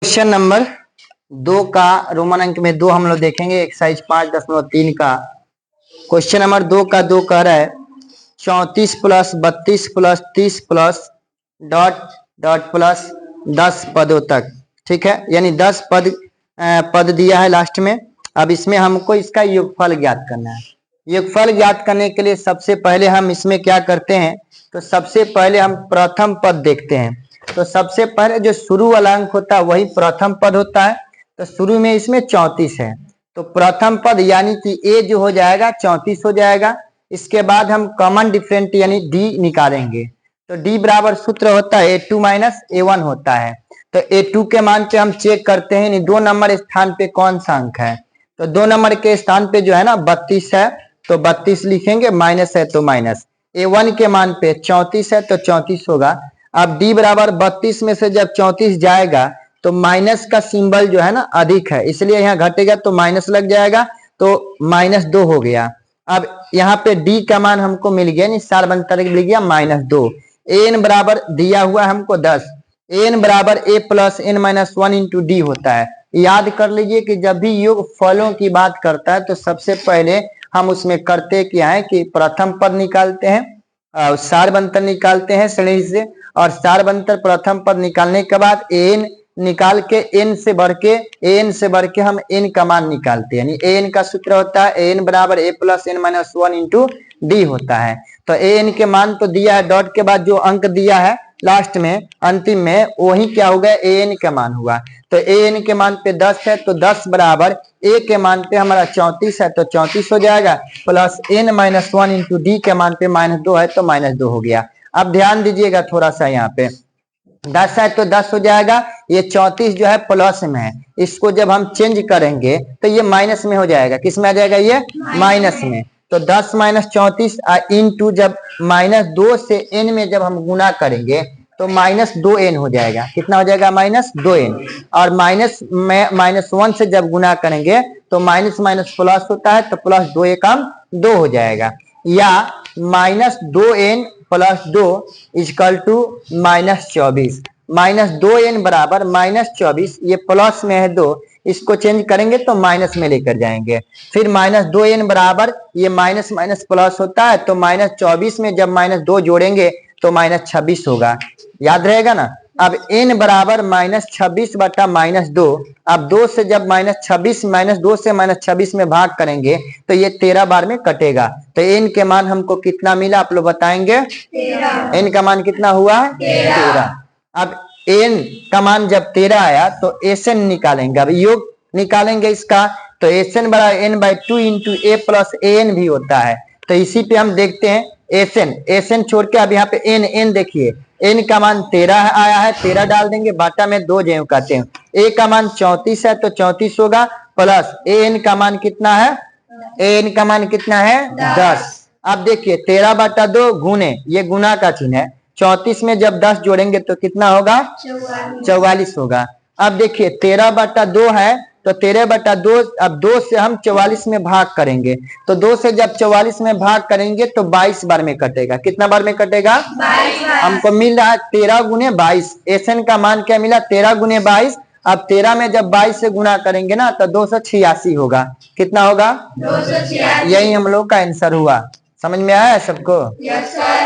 Question number 2 का Roman अंक में 2 हम लोग देखेंगे। एक्सरसाइज 5.3 का क्वेश्चन नंबर 2 का 2 कह रहा है 34 plus 32 plus 30 plus dot dot plus 10 पदों तक। ठीक है, यानी 10 पद दिया है लास्ट में। अब इसमें हमको इसका योगफल ज्ञात करना है। योगफल ज्ञात करने के लिए सबसे पहले हम इसमें क्या करते हैं, तो सबसे पहले हम प्रथम पद देखते हैं। तो सबसे पहले जो शुरू वाला अंक होता है वही प्रथम पद होता है। तो शुरू में इसमें 34 है, तो प्रथम पद यानी कि ए जो हो जाएगा 34 हो जाएगा। इसके बाद हम कॉमन डिफरेंट यानी डी निकालेंगे। तो डी बराबर सूत्र होता है A2 माइनस A1 होता है। तो A2 के मान पे हम चेक करते हैं 2 नंबर स्थान पे कौन सा अंक है। तो 2 नंबर के स्थान पे जो है ना 32 है, तो 32 लिखेंगे, माइनस है तो माइनस। A1 के मान पे 34 है तो 34 होगा। अब D बराबर 32 में से जब 34 जाएगा तो माइनस का सिंबल जो है ना अधिक है, इसलिए यहाँ घटेगा तो माइनस लग जाएगा, तो -2 हो गया। अब यहाँ पे D का मान हमको मिल गया, नहीं 4 बनकर मिल गया -2। An बराबर दिया हुआ हमको 10, An बराबर A plus N minus 1 into d होता है। याद कर लीजिए कि जब भी योग फलों की बात करता है तो सबसे पहले हम उसमें करते क्या है कि प्रथम पद निकालते हैं, सार बंतर निकालते हैं श्रेणी से, और सार बंतर प्रथम पद निकालने के बाद एन निकाल के एन से बढ़ के हम एन का मान निकालते हैं। यानी एन का सूत्र होता है एन बराबर a plus n minus 1 into d होता है। तो एन के मान तो दिया है, डॉट के बाद जो अंक दिया है लास्ट में अंतिम में वही क्या हो गया, एन का मान हुआ। तो एन के मान पे 10 है, तो 10 बराबर ए के मान पे हमारा 34 है तो 34 हो जाएगा, plus n minus 1 into d के मान पे -2 है तो -2 हो गया। अब ध्यान दीजिएगा थोड़ा सा, यहाँ पे 10 है तो 10 हो जाएगा। ये 34 जो है प्लस में है, इसको जब हम चेंज करेंगे तो ये माइनस में हो जाएगा। किस में आ जाएगा, ये माइनस में। तो 10 माइनस 34 इंटू जब -2 से n में जब हम गुना करेंगे तो -2n हो जाएगा। कितना हो जाएगा, -2n। और माइनस में -1 से जब गुना करेंगे तो माइनस माइनस प्लस होता है, तो प्लस 2 एकम 2 हो जाएगा। या -2n plus 2 is equal to -24। -2n बराबर -24, ये प्लस में है 2, इसको चेंज करेंगे तो माइनस में लेकर जाएंगे। फिर -2n बराबर ये माइनस माइनस प्लस होता है, तो -24 में जब -2 जोड़ेंगे तो -26 होगा। याद रहेगा ना। अब n बराबर -26 बटा -2। अब 2 से जब -2 से -26 में भाग करेंगे तो ये 13 बार में कटेगा। तो n के मान हमको कितना मिला, आप लोग बताएंगे। n का मान कितना हुआ, 13। अब n का मान जब 13 आया तो Sn निकालेंगे। अब योग निकालेंगे इसका, तो Sn बराबर n/2 into a plus an भी होता है। तो इसी पे हम देखते हैं Sn छोड़ के अब यहाँ पे n देखिए, n का मान 13 आया है, 13 डाल देंगे, बाटा में 2 जेव कहते हैं। a का मान 34 है तो 34 होगा, प्लस an का मान कितना है, an का मान कितना है 10। अब देखिए 13/2 गुने, ये गुना का चिन्ह है, 34 में जब 10 जोड़ेंगे तो कितना होगा, 44 होगा। अब देखिए 13/2 है, तो 13/2, अब 2 से हम 44 में भाग करेंगे, तो 2 से जब 44 में भाग करेंगे तो 22 बार में कटेगा। कितना बार में कटेगा, 22 बार। हमको मिल रहा है 13 गुने 22। Sn का मान क्या मिला, 13 गुने 22। अब 13 में जब 22 से गुना करेंगे ना तो 286 होगा। कितना होगा, 286। यही हम लोग का आंसर हुआ। समझ में आया सबको? Yes sir.